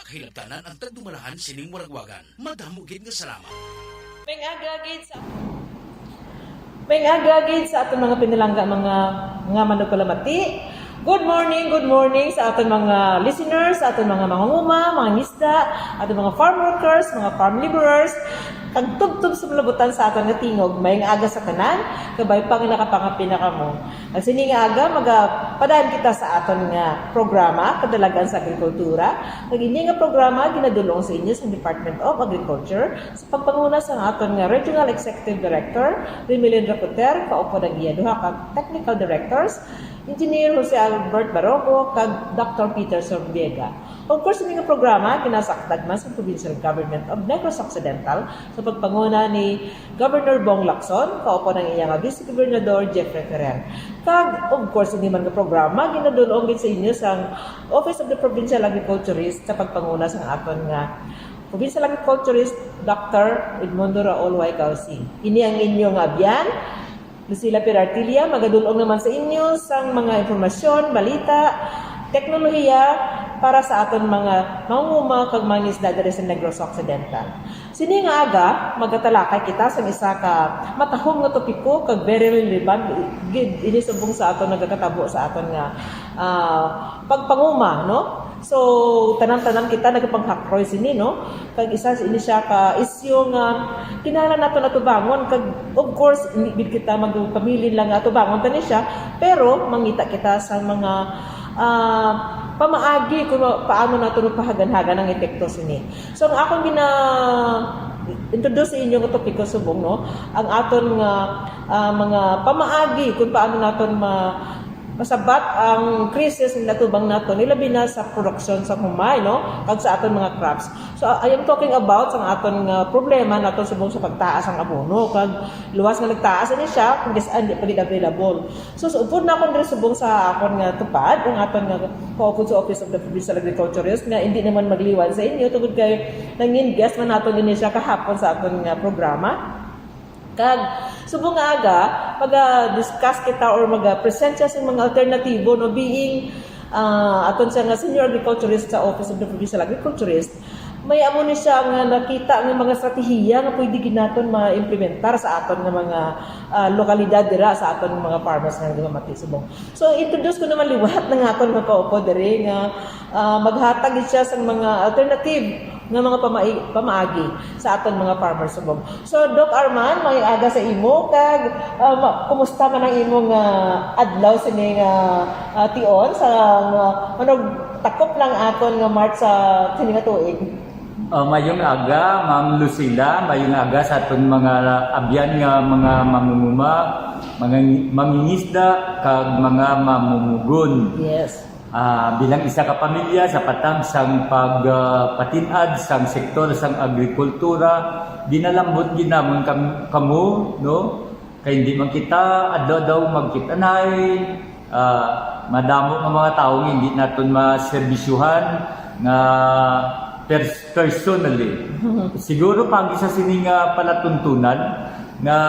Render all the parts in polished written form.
hilabtanan ang tagdumalahan sining muragwagan. Madamo gid nga salamat. May agagid sa aton mga pinilangga mga manukulamati. Good morning sa aton mga listeners, sa aton mga mangunguma, mga ngisda, aton mga farm workers, mga farm laborers, kag tubtub sa malabutan sa aton nga tingog, may nga aga sa tanan, kabay pang nakapangapin na kamo. Ang sini nga aga magapadaan kita sa aton nga programa kadalagan sa agrikultura. Kag ini nga programa ginadulong sa inyo sa Department of Agriculture sa pagpanguna sa aton nga Regional Executive Director Remilin Raputer, kaupo ng iya duha ka technical directors, Engineer Jose Albert Baroco, kag Dr. Peter Sorbiega. Of course, ini nga programa kinasakdag man sa Provincial Government of Negros Occidental sa pagpanguna ni Governor Bong Lacson, kaupo ng iyang Vice Gobernador Jeffrey Ferrer. Kag, of course, ini man nga programa ginadulong gid sa inyo sa Office of the Provincial Agriculturist sa pagpanguna sa aton nga Provincial Agriculturist Dr. Edmundo Raul Y. Gausi. Ini ang inyong abyan. Lucila Pirartilia, magadulong naman sa inyo sa mga informasyon, balita, teknolohiya para sa aton mga mangunguma kag mga isda diri sa Negros Occidental. Sini nga aga magatalakay kita sa isa ka matahom nga topiko kag very relevant gid ini subong sa aton nagakatabo sa aton nga pagpanguma, no? So tanan-tanan kita nagapanghakroy sini, no? Kag isa ini siya ka isyu nga kinahanglan nato natubangon kag of course hindi kita magpamilin lang atubangon tani siya, pero mangita kita sa mga pamaagi kung paano nato pahagan-hagan ang epekto sini. So ang akong introduce sa inyo nga topiko subong, no? Ang aton nga mga pamaagi kung paano naton masabat ang krisis na natubang nato nilabi na sa production sa humay, no? Kag sa aton mga crops. So I am talking about sa aton problema nato subong sa pagtaas ang abono kag luwas nga nagtaas ani siya kung hindi pa gid available. So upod na akong diri subong sa akon nga tupad ang aton nga focus sa Office of the Provincial Agriculturist nga hindi naman magliwan sa inyo tungod kay nangin guest man nato din siya kahapon sa aton nga programa. Kag subong nga aga mag-discuss kita or mag-present siya sa mga alternatibo, no, being aton siya nga senior agriculturist sa Office of the Provincial Agriculturist. May amo ni siya nga nakita ng mga strategiya nga pwede ginaton ma-implementar sa aton nga mga lokalidad dira sa aton mga farmers nga dumamati subong. So introduce ko naman liwat ng aton nga kaupo diri nga maghatag siya sa mga alternative nga mga pamaagi sa aton mga farmers subong. So Doc Arman, may aga sa imo kag kumusta man ang imong adlaw sini nga tion sa manog takop lang aton nga March sa sini nga tuig. Mayong aga, Ma'am Lucila, mayong aga sa aton mga abyan nga mga mamunguma, mga mangingisda kag mga mamumugon. Yes. Bilang isa ka pamilya sa patang sang pagpatinad sang sektor sang agrikultura, dinalambot ginamon kamo, no? Kay hindi man kita adlaw magkitanay, madamo nga mga tawo hindi naton maserbisyuhan nga personally. Siguro pag isa sini nga palatuntunan nga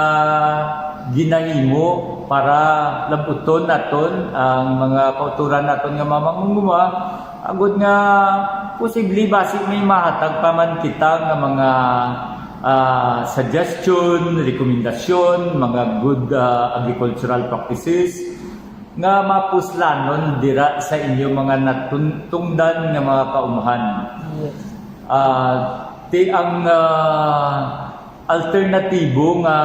ginahimo para labuton naton ang mga kauturan naton nga mamangunguma agud nga posible basig may mahatag pa man kita nga mga suggestion, rekomendasyon, mga good agricultural practices nga mapuslanon dira sa inyo mga natungdan nga mga kaumahan. Ti ang alternatibo nga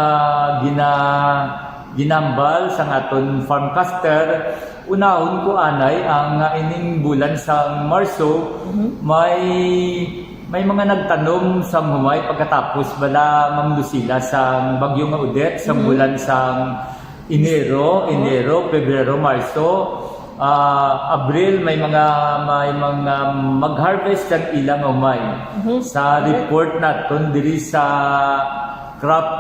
ginambal sa aton farmcaster, unahon ko anay ang ining bulan sa Marso, may mga nagtanom sa humay pagkatapos bala Ma'am Lucila sa bagyo nga Odette sa bulan sa Enero, Pebrero, Marso, Abril may mga mag-harvest ang ilang humay. Sa report naton diri sa Crop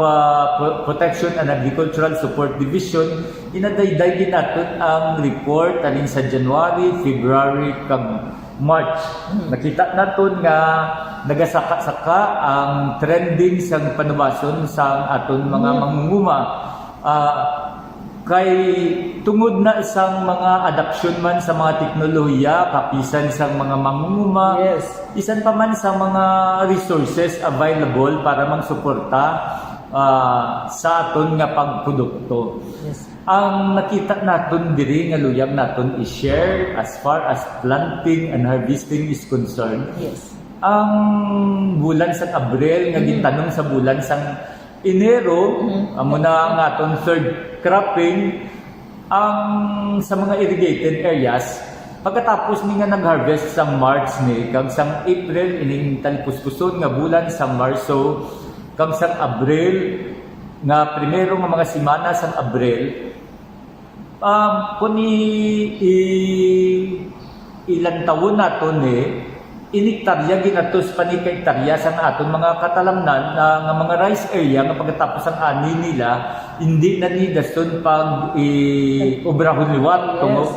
Protection and Agricultural Support Division, inadayday ginaton ang report alin sa January, February kag March. Nakita naton nga nagasaka-saka ang trending sa panubason sa aton mga mangunguma. kay tungod na sang mga adoption man sa mga teknolohiya, kapisan sang mga mangunguma, Yes. isan pa man sa mga resources available para mangsuporta sa aton nga pagprodukto. Yes. Ang nakita naton diri nga luyag naton i-share as far as planting and harvesting is concerned. Yes. Ang bulan sang Abril nga gintanong sa bulan sang Enero, amo na ang aton third cropping, ang sa mga irrigated areas, pagkatapos ni nga nag-harvest sa March ni, kag sang April, ining talpuspuson nga bulan sa Marso, kag sang Abril, nga primero nga mga simana sang Abril, kung ilang taon nato ni, iniktarya ginatos panikaitarya sa aton mga katalamnan nga mga rice area nga pagkatapos ang ani nila hindi na ni dason pag obrahon liwat tungo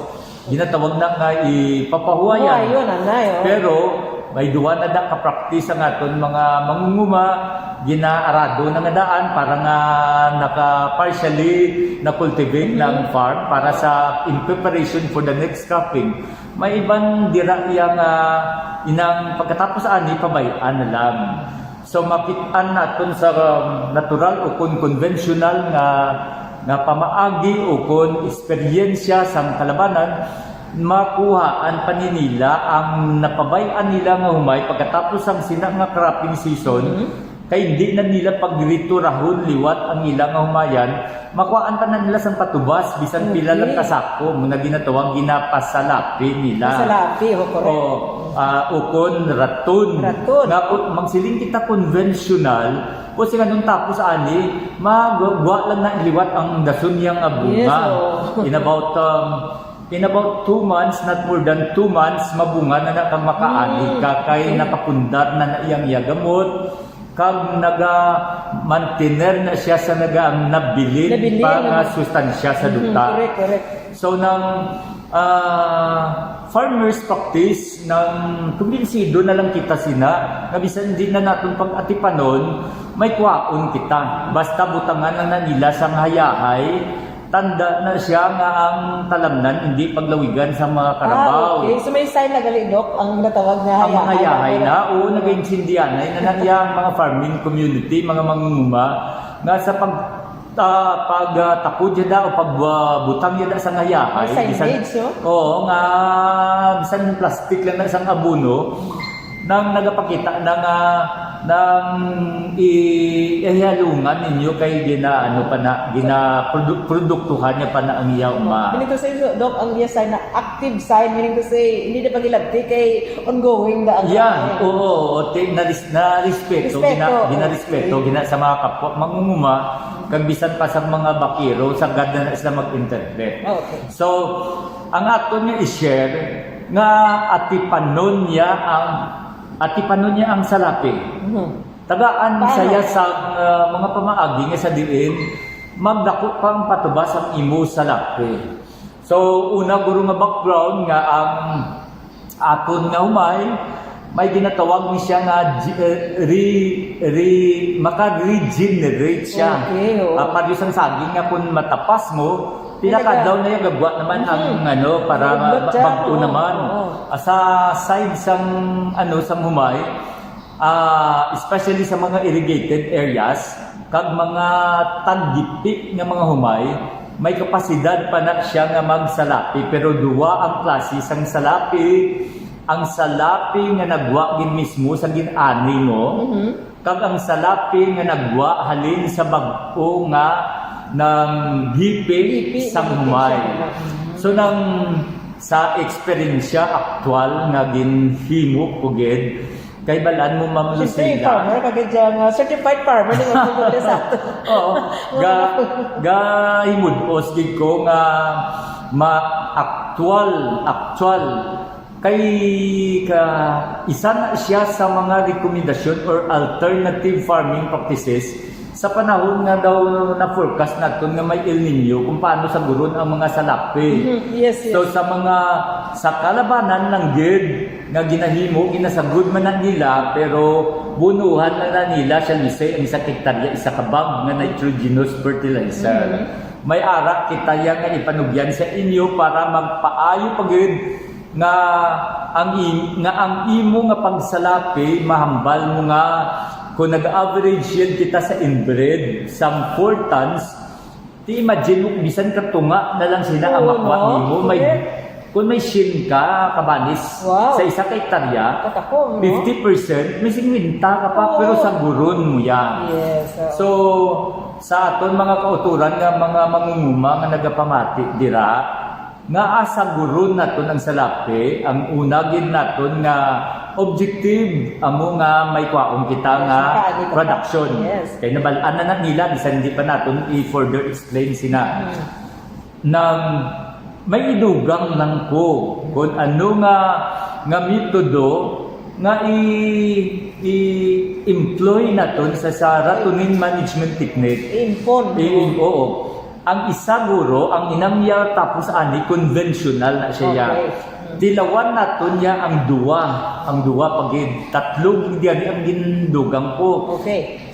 ginatawag na nga ipapahuwayan. Yun, anay, oh. Pero may duwa na da ka-practice ang aton mga mangunguma, ginaarado na nga daan para nga naka-partially na-cultivate ng farm para sa in preparation for the next cropping. May ibang dira yang inang pagkatapos ani pabayaan na lang. So mapitan naton sa natural o conventional nga pamaagi o kon eksperyensya sa kalabanan, makuhaan pa nila ang napabayan nila nga humay pagkatapos ang sina nga cropping season. Kay hindi na nila pagriturahon liwat ang ilang humayan, makuhaan pa na nila sa patubas bisan pila lang kasako muna ginatawag ginapasalapi nila. Pasalapi, correct. Ukon raton. Nga magsiling kita conventional o sila nung tapos ani magwa lang na liwat ang dason yang bunga. Yes, In about 2 months, not more than 2 months, mabunga na kang makaani ka kay nakapundar na iyang yagamot, kag naga-mantener na siya sa nabilin pa nga sustansya sa duta. Correct. So, nang farmers practice, nang kumbinsido na lang kita sina, nga bisan din na natin pag-atipanon, may kwaon kita. Basta butangan lang na nila sa hayahay, tanda na siya nga ang talamnan, hindi paglawigan sa mga karabaw. Okay. So may sign na gali, Dok, ang natawag na ang mga hayahay na, o nag-insindianay na nangyang mga farming community, mga mangunguma, nga sa pagtapod yada o pagbutang yada sa hayahay. May signage, Oo, nga bisan plastic lang na isang abono, nang nagapakita nang ihalungan ninyo kay produktuhan niya pa na ang iyaw Meaning to say, Doc, ang iya sign na active sign, meaning to say, hindi na pagilabti kay ongoing na ang oo, na-respeto, sa mga kapwa, mangunguma, kag bisan pa sa mga bakiro, sa ganda na sila mag-interpret. Okay. So, ang ato niya i-share, nga atipanon niya ang salapi. Tagaan saya sa mga pamaagi nga sa diin, magdako pang patubas ang imo salapi. So, una guro nga background nga ang aton nga humay, may ginatawag ni siya nga maka-regenerate siya. Okay, Pag isang saging nga kung matapas mo, pinaka daw na yung gagwa naman ang para bagto naman. Sa side sang sang humay, especially sa mga irrigated areas, kag mga tagdipik nga mga humay, may kapasidad pa na siya nga magsalapi, pero duwa ang klase sang salapi. Ang salapi nga nagwa gin mismo sa ginani mo, kag ang salapi nga nagwa halin sa bag-o nga ng hipi sang humay. So nang sa eksperyensya aktual nga ginhimo pugid kay balaan mo Ma'am Lucila. Farmer kagid certified farmer ni mo sa. Oo. Himudos gid ko nga actual kay isa na siya sa mga rekomendasyon or alternative farming practices sa panahon nga daw na forecast natin nga may El Nino kung paano saguron ang mga salapi. Yes. So sa kalabanan ng gid nga ginahimo ginasagud man na nila pero bunuhan na nila siya lisay ang isa hektarya isa ka bag nga nitrogenous fertilizer. may ara kita yang nga ipanugyan sa inyo para magpaayo pagid nga ang imo nga pagsalapi mahambal mo nga kung nag-average yan kita sa inbred sa 4 tons, ti imagine mo bisan katunga na lang sila ang makuha nimo may kung may shin ka kabanis sa isa ka hektarya, 50%, may 50 ka pa, pero sa guron mo yan. Yes. So, sa aton mga kauturan nga mga mangunguma nga nagapamati dira, nga asa guron naton ang salapi, ang unagin naton nga objective amo nga may kwaong kita nga production. Kaya nabalaan na nila, bisan hindi pa naton i-further explain sina. Nang may idugang lang ko kung ano nga metodo nga i-employ naton sa ratunin management technique. Oo. Ang isa guro, ang inamya tapos ani conventional na siya. Dilawan naton niya ang duwa pagid tatlong diyan ang gindugang ko.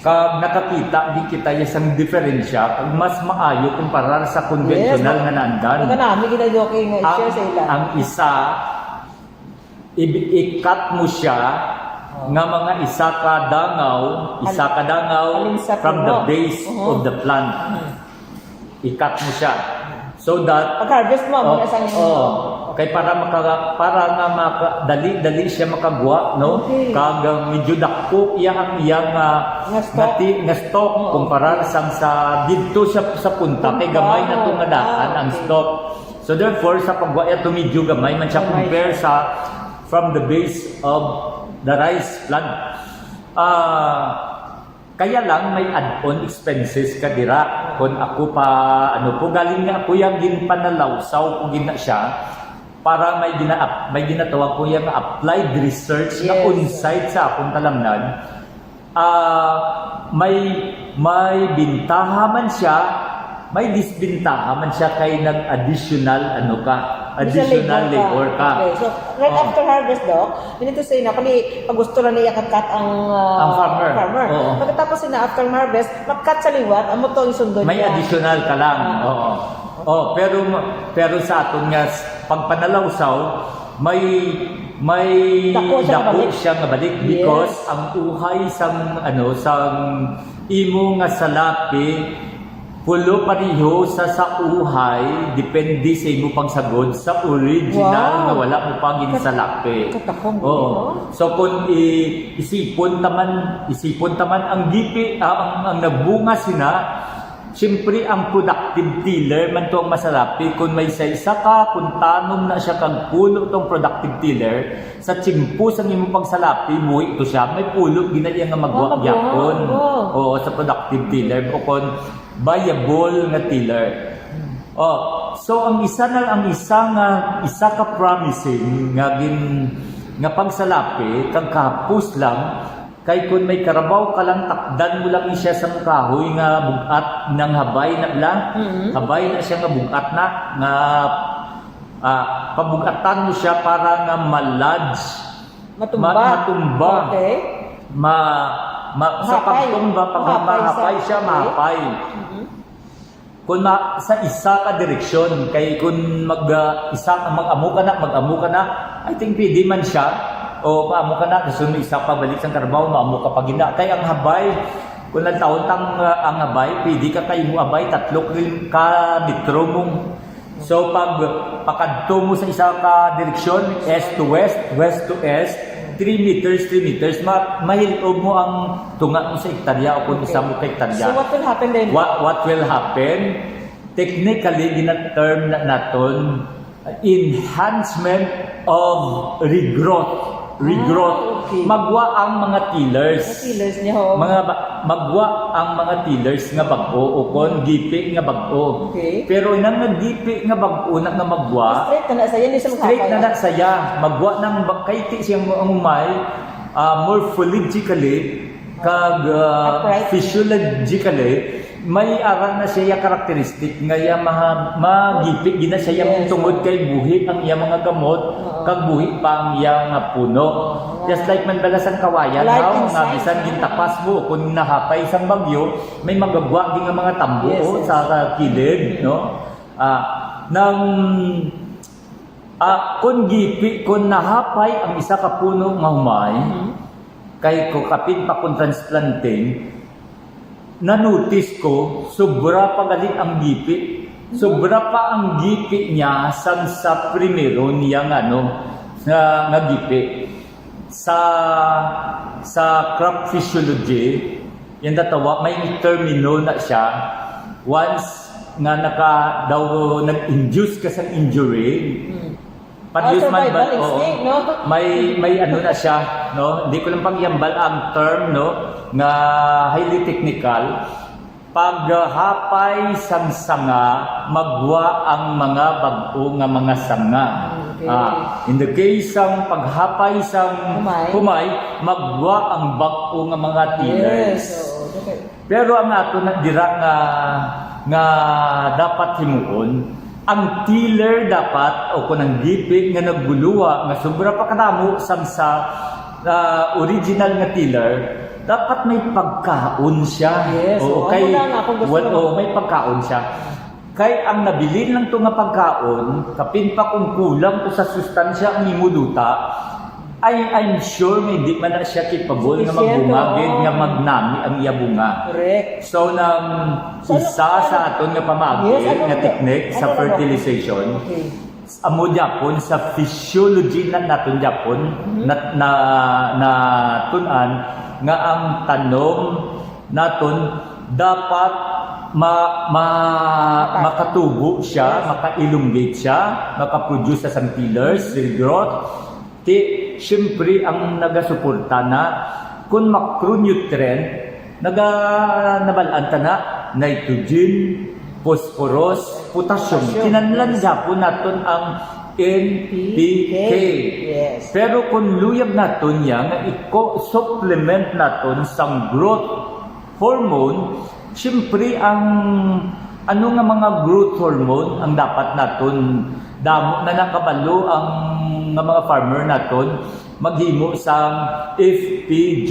Kag nakakita di kita isang diferensya kag mas maayo kumpara sa conventional nga nandan. Kanami ginajoking share sa ila. Ang isa i-cut mo siya nga mga isa ka dangaw from the base of the plant. I-cut mo siya. So that pag-harvest mo ang isang kay para dali siya makagwa, no? Kag medyo dako ang iyang nga stock kumpara sa didto sa punta kay gamay na tong daan ang stock. So therefore sa pagwa ito medyo gamay man siya compare sa from the base of the rice plant. Kaya lang may add-on expenses ka dira. Kung ako pa galing nga ako yung ginpanalawsaw kung gina siya para may ginatawag ko yung applied research na on-site sa akong talamnan. May bintaha man siya, may disbintaha man siya kay nag-additional additional labor ka. Okay. So, right after harvest, Doc, we need to say na pag gusto na niya kat ang farmer. Pagkatapos na after harvest, mag-cut sa liwat, amo to isundon niya. May additional ka lang. Pero sa aton nga pagpanalawsaw, may dako siya nga balik because ang uhay sang imo nga salapi pulo pariho sa uhay depende sa imo pagsagod sa original nga wala mo pa ginsalapi. So kung isipon taman ang gipi ang nagbunga sina, siyempre ang productive tiller man to ang masalapi kung may isa ka kung tanom na siya kang pulo tong productive tiller sa tsimpo sa imong pagsalapi mo ito siya may pulo ginaya nga magwa gyapon sa productive tiller o kon viable nga tiller. So ang isa ka promising nga pagsalapi kag kapos lang kay kun may karabaw ka lang takdan mo lang siya sa kahoy nga bugat nang habay na siya nga bugat na nga pabugatan mo siya para nga matumba. Sa pagtumba pag mahapay siya mahapay. Kung sa isa ka direksyon kay kun mag-amo ka na I think pwede man siya o paamo ka na gusto mo isa pa balik sa karbaw maamo ka pagina kay ang habay kung nagtaon ang habay pwede ka kay mo abay 3 ka metro mong so pag pakadto mo sa isa ka direksyon east to west to east 3 meters mahilob mo ang tunga mo sa hektarya o kung isa mo ka hektarya. So what will happen then? What will happen? Technically gina-term naton enhancement of regrowth. Magwa ang mga tillers niya magwa ang mga tillers nga bag-o o kon gipi nga bag-o. Pero nang naggipi nga bag-o nga magwa straight na saya magwa nang kayti siyang umay morphologically kag Upright. physiologically may aran na siya karakteristik nga ya magipit gina siya Yes. tungod kay buhi ang iya mga gamot kag buhi pa ang iya nga puno. Just like man balasan kawayan Like how nga inside, bisan gintapas mo kung nahapay isang bagyo may magagwa din nga mga tambo Yes, yes. sa kilid no. Nang kung gipi kung nahapay ang isa ka puno nga humay kay ko kapin pa kung transplanting na-notice ko sobra pa galing ang gipi sobra pa ang gipi niya sa primero niya nga gipi sa crop physiology yung datawa may termino na siya once nga nag-induce ka sa injury Survival instinct, no? may ano na siya no hindi ko lang pagyambal ang term no nga highly technical paghapay sang sanga magwa ang mga bag-o nga mga sanga. In the case sang paghapay sang humay magwa ang bag-o nga mga tillers. Pero ang ato na dira nga dapat himuon ang tiller dapat o kung ang gipi nga nagbuluwa nga sobra pa kadamo sa original nga tiller dapat may pagkaon siya. Yes, may pagkaon siya. Kay ang nabili lang to nga pagkaon kapin pa kung kulang to sa sustansya ang imuluta I'm sure may di man na siya capable nga magbungagid nga magnami ang iya bunga. Correct. So isa sa aton nga pamagi nga technique sa fertilization. Amo Japon sa physiology na naton Japon na tunan nga ang tanom naton dapat makatubo siya, maka-elongate siya, maka-produce sa tillers, cell growth. Siyempre ang nagasuporta na kung macronutrient nabalanta na nitrogen, phosphorus, potassium. Kinahanglan Japon naton ang NPK. Yes. Pero kung luyag naton yang supplement naton sa growth hormone, siyempre ang ano nga mga growth hormone ang dapat naton damo na nakabalo ang nga mga farmer naton maghimo sa FPJ.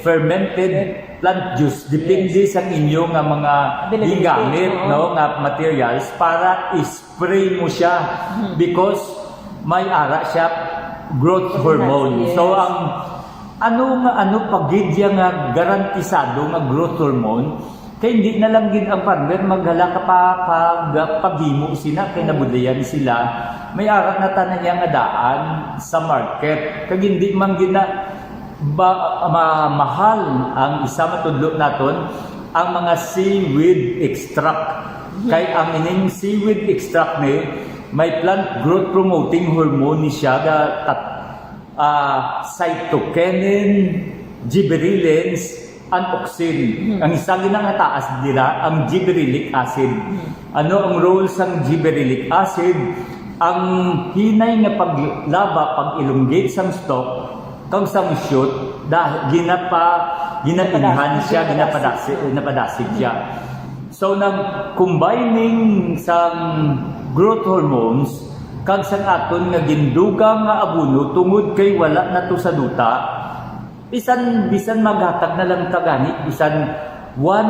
Fermented plant juice depende sa inyo nga mga gigamit nga materials para spray mo siya because may ara siya growth hormone. So ang ano pagidya nga garantisado nga growth hormone kay hindi na lang gid ang farmer maghala ka paghimo sila kay nabudayan sila may ara na tanan nga daan sa market kag hindi man gid na mahal ang isa matudlo naton ang mga seaweed extract kay ang ining seaweed extract ni may plant growth promoting hormone ni siya cytokinin, gibberellins, antioxin. Ang isa nga taas nila ang gibberellic acid. Ano ang role sang gibberellic acid? Ang hinay nga paglaba, pag-elongate sang stalk, kag sang shoot, ginainhan siya, ginapadasig siya. So nang combining sang growth hormones kag sang aton nga gindugang nga abono tungod kay wala na to sa duta bisan maghatag na lang tagani bisan one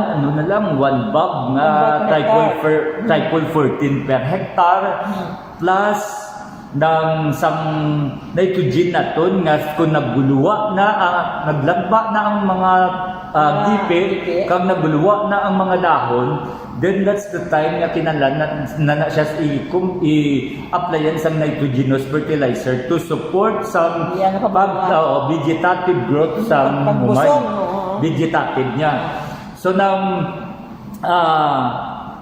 bag nga tripole 14 per hectare plus ng sang nitrogen naton nga kung nagbuluwa na naglagba na ang mga gipi kag nagbuluwa na ang mga dahon then that's the time nga kinahanglan na siya i-applyan sa nitrogenous fertilizer to support some vegetative growth sa humay vegetative niya. So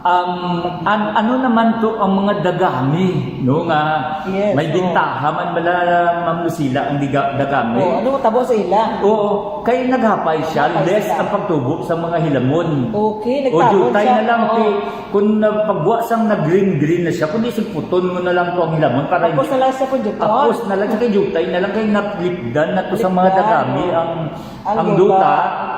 ano naman to ang mga dagami, no, nga Yes, may oo. bintaha man bala Ma'am Lucila ang dagami. Oh, ano mo tabo sa ila? Oo, kay naghapay siya, Naghapay less sila. ang pagtubo sa mga hilamon. Okay, O nagtabon jutay siya. na lang, Oo. kung pagbuwa sang nag-green-green na siya, kundi sulputon mo na lang to ang hilamon para Tapos na lang sa punjuton. Tapos na lang kay jutay na lang kay naplipdan na to sa mga Lipdan, dagami oo. ang Ang duta. duta,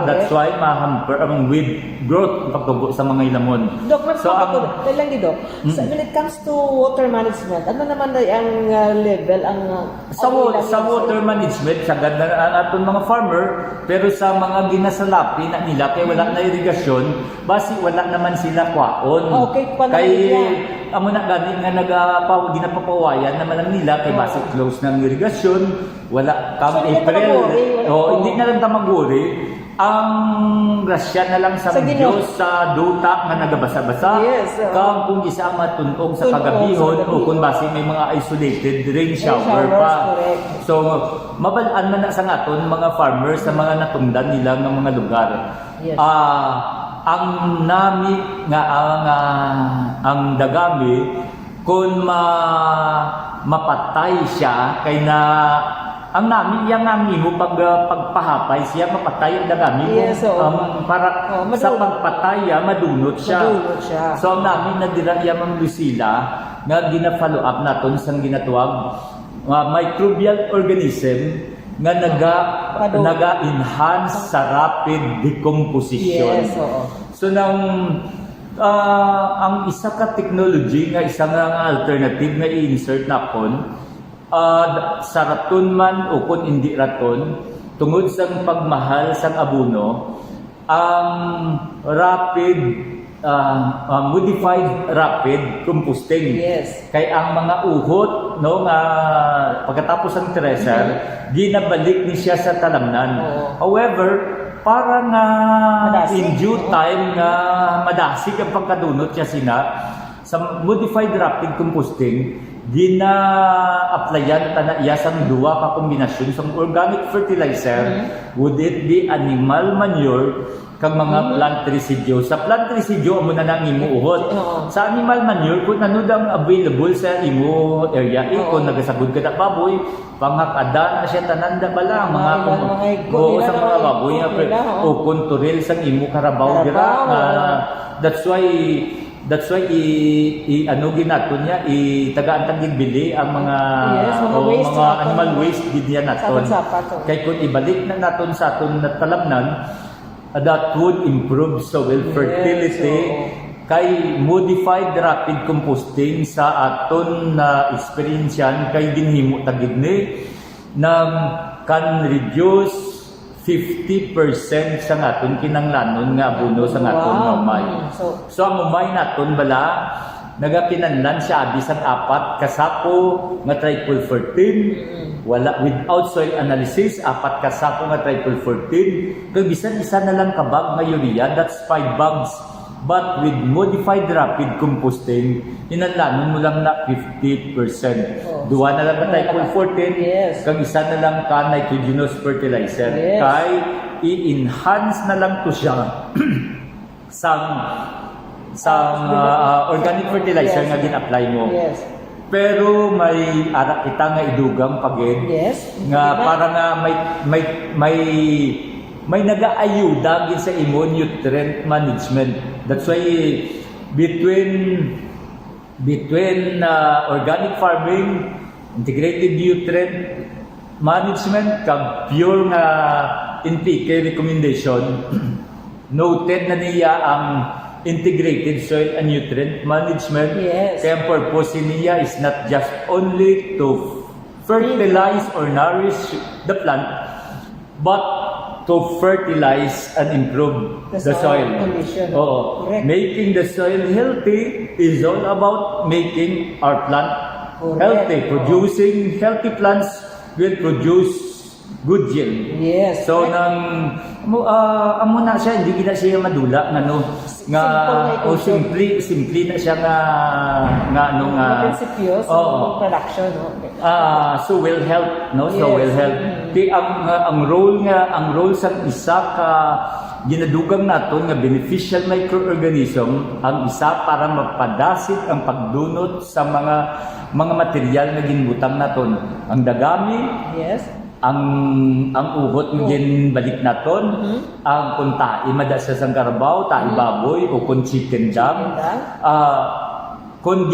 That's correct. why mahamper ang weed growth ang pagtubo sa mga hilamon. Dok, So ang lang dito. So, when it comes to water management, ano naman na ang level, sa water management, sagad na ang aton mga farmer, pero sa mga ginasalapi na nila, kay wala na irigasyon, basi wala naman sila kwaon. Okay, paano Kay, nila? amo na gani nga ginapapawayan naman lang nila, kay basi close ng irigasyon, wala, So, come hindi na April, tamaguri, hindi na lang tamaguri, ang grasya na lang sa Sa Ginoo. Diyos sa duta nga nagabasa-basa, Yes, oo. kang kung isa ang matunog sa Tunog kagabihon, sa o kung basi may mga isolated rain shower showers, pa. correct. So, mabalaan man na sa ngaton mga farmers sa mga natungdan nila ng mga lugar. Yes. Ang nami nga ang dagami kung mapatay siya kay na ang nami mo pagpahapay siya mapatay ang dagami Yes, oo. para Oo, sa madunot. pagpatay madunot siya. Madunot siya. So ang namin na dira Ma'am Lucila nga gina-follow up naton sang ginatuwag microbial organism nga Madunot. naga-enhance sa rapid decomposition. Yes, oo. So nang ang isa ka technology nga isa nga alternative nga i-insert na kon sa raton man o kung hindi raton tungod sa pagmahal sang abono ang rapid modified rapid composting. Yes. Kay ang mga uhot no nga pagkatapos ang thresher ginabalik ni siya sa talamnan. Oo. However, para nga Madasig, in due oo. time nga madasig ang pagkadunot niya sina sa modified rapid composting gina-applyan ta na iya sang duwa ka kombinasyon sang organic fertilizer would it be animal manure kag mga plant residue. Sa plant residue amo na nang imo uhot. Oo. Sa animal manure kung ano dang available sa imo area kung nagasabod ka na baboy pangakada na siya tanan da bala mga igo nila, sa mga mga baboy igo nga nila, oo. o konturil sang imo karabaw dira that's why ano ginaton niya tagaan tagig bili ang mga Yes, mga waste mga naton. animal waste gid niya naton. Sa aton sapat, oo. Kay kung ibalik na naton sa aton talamnan that would improve soil fertility. oo. Kay modified rapid composting sa aton na experiensyan kay ginhimo tagid ni nang can reduce 50% sa aton kinanglanon nga abono sa aton Wow. mamay. So, ang mamay naton bala nagakinanlan siya abi sang apat kasako nga triple 14 wala without soil analysis apat kasako nga triple 14 kag bisan isa na lang kabag nga urea that's 5 bags. But with modified rapid composting, hinanlanon mo lang na 50%. Oh. Duwa na lang ka triple 14, Yes. kang isa na lang ka nitrogenous fertilizer. Yes. Kay i-enhance na lang to siya organic fertilizer Yes. nga gin-apply mo. yes. Pero may ara kita nga idugang pagid Yes. nga para nga may nagaayuda gid sa imo nutrient management. That's why between organic farming, integrated nutrient management kag pure nga NPK recommendation noted na niya ang integrated soil and nutrient management. Yes. Kaya ang purpose niya is not just only to fertilize or nourish the plant, but to fertilize and improve The the soil soil. condition. Oo. Correct. Making the soil healthy is all about making our plant Correct. healthy. Producing healthy plants will produce good yield. Yes. So nang amo na siya hindi gina siya madula ngano nga o simple na siya nga ano nga prinsipyo sa oo. production. Okay. So will help no so Yes. will help Ti ang role sa isa ka ginadugang naton nga beneficial microorganism ang isa para mapadasit ang pagdunot sa mga material nga ginbutang naton. Ang dagami, Yes. ang uhot nga ginbalik naton, ang kung tae mada sa sang karabaw, tae baboy o kung chicken dam. Kung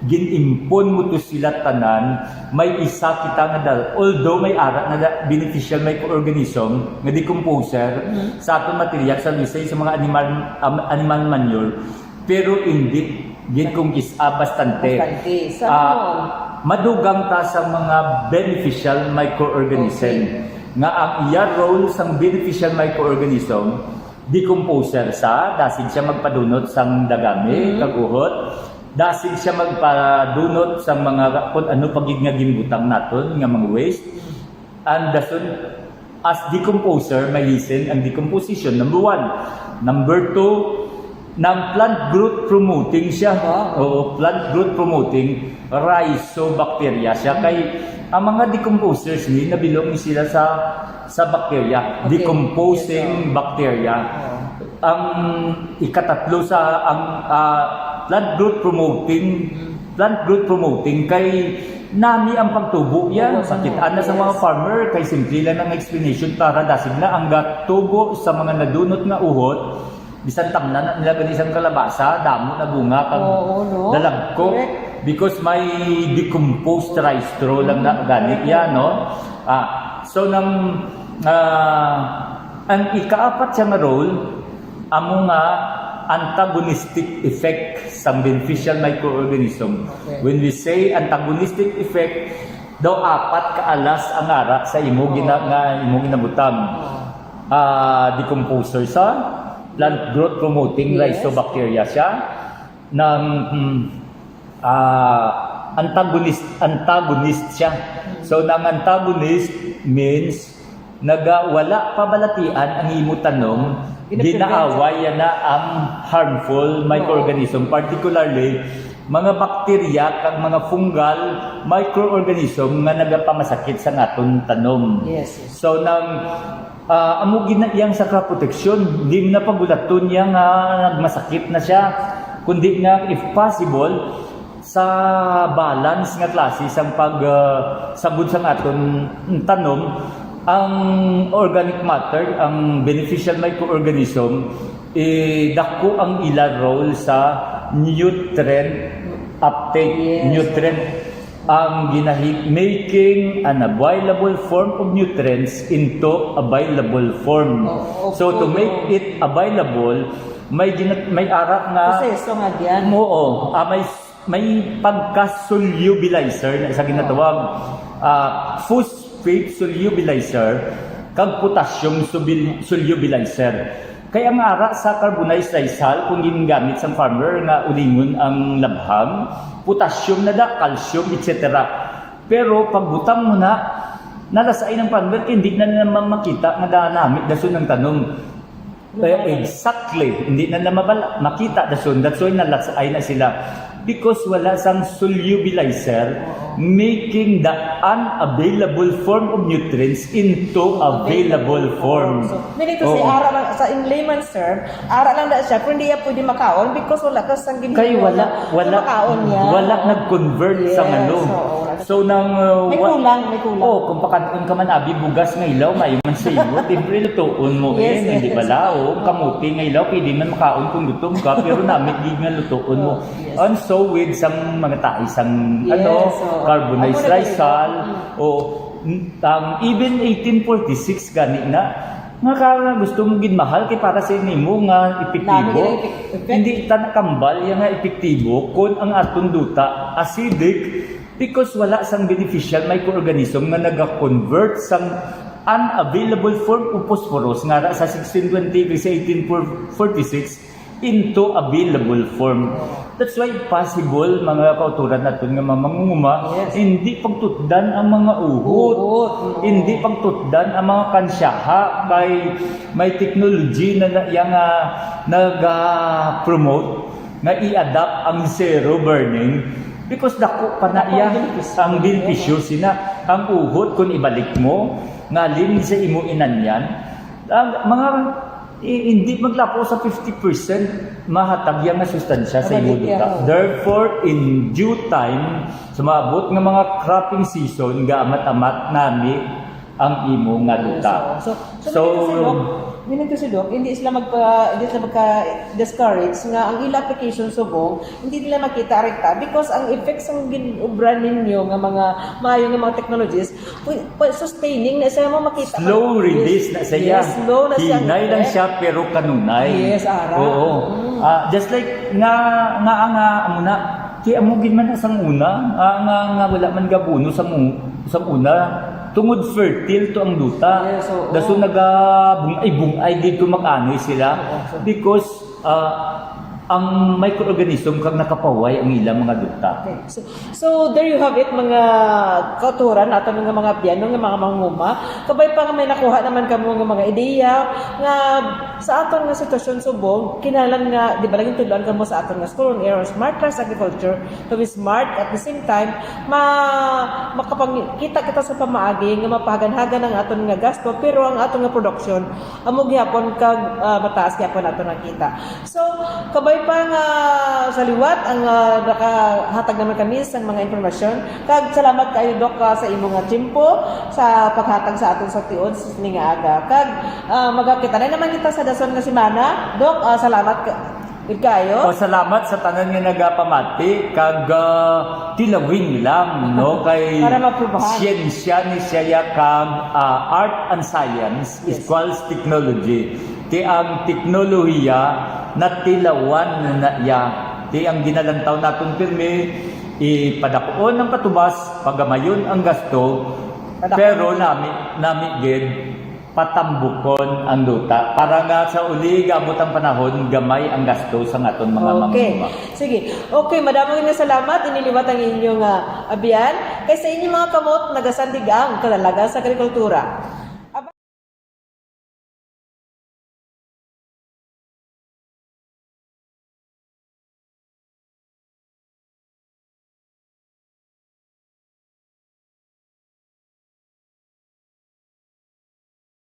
ginimpon mo to sila tanan, may isa kita nga although may ara na beneficial microorganism nga decomposer sa aton material sa misay sa mga animal manure, pero hindi gid kung bastante. Madugang ta sa mga beneficial microorganism nga ang iya role sang beneficial microorganism decomposer sa dasig siya magpadunot sang dagami kaguhot, dasig siya magpadunot sa mga kung ano pagid nga ginbutang naton nga mga waste, and dason as decomposer may listen ang decomposition. Number 1. Number 2, ng plant growth promoting siya. O plant growth promoting rhizobacteria siya. Kay ang mga decomposers ni nabilong sila sa bacteria, decomposing bacteria. Ang ikatatlo sa ang plant growth promoting kay nami ang pagtubo yan. Pakitaan na sa mga farmer kay simple lang ang explanation para dasig na ang gatubo sa mga nadunot nga uhot. Bisan tamnan nila gali isang kalabasa, damo na bunga kag dalagko because may decomposed rhizostro lang na ganit yan, no? So ang ikaapat siya nga role amo nga antagonistic effect sa beneficial microorganism. When we say antagonistic effect, daw apat ka alas ang ara sa imo ginabutang. Decomposer sa plant growth promoting rhizobacteria siya ng antagonist siya. So nang antagonist means wala pabalatian ang imo tanom, ginaaway na ang harmful microorganism, particularly mga bakterya kag mga fungal microorganism nga nagapamasakit sa aton tanom. So nang amo ginayang sa crop protection, di na pagulaton niya nga nagmasakit na siya, kundi nga if possible sa balance nga klase sang pagsabod sa aton tanom, ang organic matter, ang beneficial microorganism, dako ang ila role sa nutrient uptake, nutrient ang making an available form of nutrients into available form. So to make it available, may ara nga proseso nga diyan. Oo, may pagka-solubilizer na isa ginatawag phosphate solubilizer kag potassium solubilizer. Kaya ang ara sa carbonized rice hull kung ginagamit sa farmer nga ulingon ang labhang, potassium na da, calcium, etc. Pero pagbutang mo na, nalasay ng farmer, hindi na naman makita nga danamit dason ng tanong. Kaya exactly, hindi na naman makita dason, that's why nalasay na sila. Because wala sang solubilizer making the unavailable form of nutrients into available form. So, meaning to say, ara lang, sa in layman's term, ara lang na siya, pero hindi niya pwede makaon because wala ka sang ginagawa. Kaya makaon niya. Wala nag-convert sa ano. So nang may kulang. Kung ka man abi bugas nga ilaw, mayo man sa iyo, siyempre lutuon mo hindi bala kamuti nga ilaw, pwede man makaon kung gutom ka, pero namit di nga lutuon mo. And so with some mga taisang carbonized rice hull even 1846 gani na nga kaya gusto mo ginmahal kay para sa nimo nga epektibo, hindi ta nakambal yang nga epektibo kun ang aton duta acidic because wala sang beneficial microorganism nga naga-convert sang unavailable form of phosphorus nga sa 1620 sa 1846 into available form. That's why possible mga kauturan natin nga mangunguma, hindi pagtutdan ang mga uhot, hindi pagtutdan ang mga kansyaha kay may technology na nag-promote nga i-adapt ang zero burning Because dako pa na iya ang benepisyo sina ang uhod kung ibalik mo ngalin sa imo inanyan ang mga hindi maglapo sa 50% mahatag yang nga sustansya sa imo duta. Therefore, in due time, sumabot nga mga cropping season, gaamat-amat nami ang imo nga duta. Minito si Doc, hindi sila magka-discourage nga ang ila application subong, hindi nila makita rekta because ang effects ng ginubran ninyo nga mga maayo nga mga technologies, sustaining na siya mo makita. Slow release na siya. Yes, slow na siya. Hinay lang siya pero kanunay. Yes, ara. Oo. Just like nga muna, kaya amugin man sa una, nga wala man gabuno sa una, tungod fertile to ang duta. Yes, oo. Daso bungay dito mag-anoy sila because ang microorganism kang nakapaway ang ilang mga duta. Okay. So there you have it mga kauturan ato mga biyano nga mga manguma. Kabay pa nga may nakuha naman kamo nga mga ideya nga sa aton nga sitwasyon subong kinahanglan nga di ba laging tudloan kamo sa aton nga school on air smart class agriculture to be smart at the same time makapangkita kita sa pamaagi nga mapahagan-hagan ang aton nga gasto pero ang aton nga production amo gihapon kag mataas gyapon aton nakita. So kabay pa nga sa liwat ang nakahatag naman kami sa mga impormasyon. Kag salamat kayo Doc sa imong nga tiempo sa paghatag sa aton sa tiod sa nga aga. Kag magakita na naman kita sa dason nga semana. Doc, salamat kayo. Salamat sa tanan nga nagapamati kag tilawin lang no kay para maprubahan. Siyensya ni siya kag art and science equals technology. Ti ang teknolohiya na tilawan na iya. Ti ang ginalantaw naton pirmi ipadakuon ng patubas pagamayon ang gasto pero nami gid patambukon ang duta para nga sa uli gamot ang panahon gamay ang gasto sa aton mga mamamayan. Sige. Okay, madaming nga salamat iniliwat ang inyong abiyan kay sa inyong mga kamot nagasandig ang kalalaga sa agrikultura.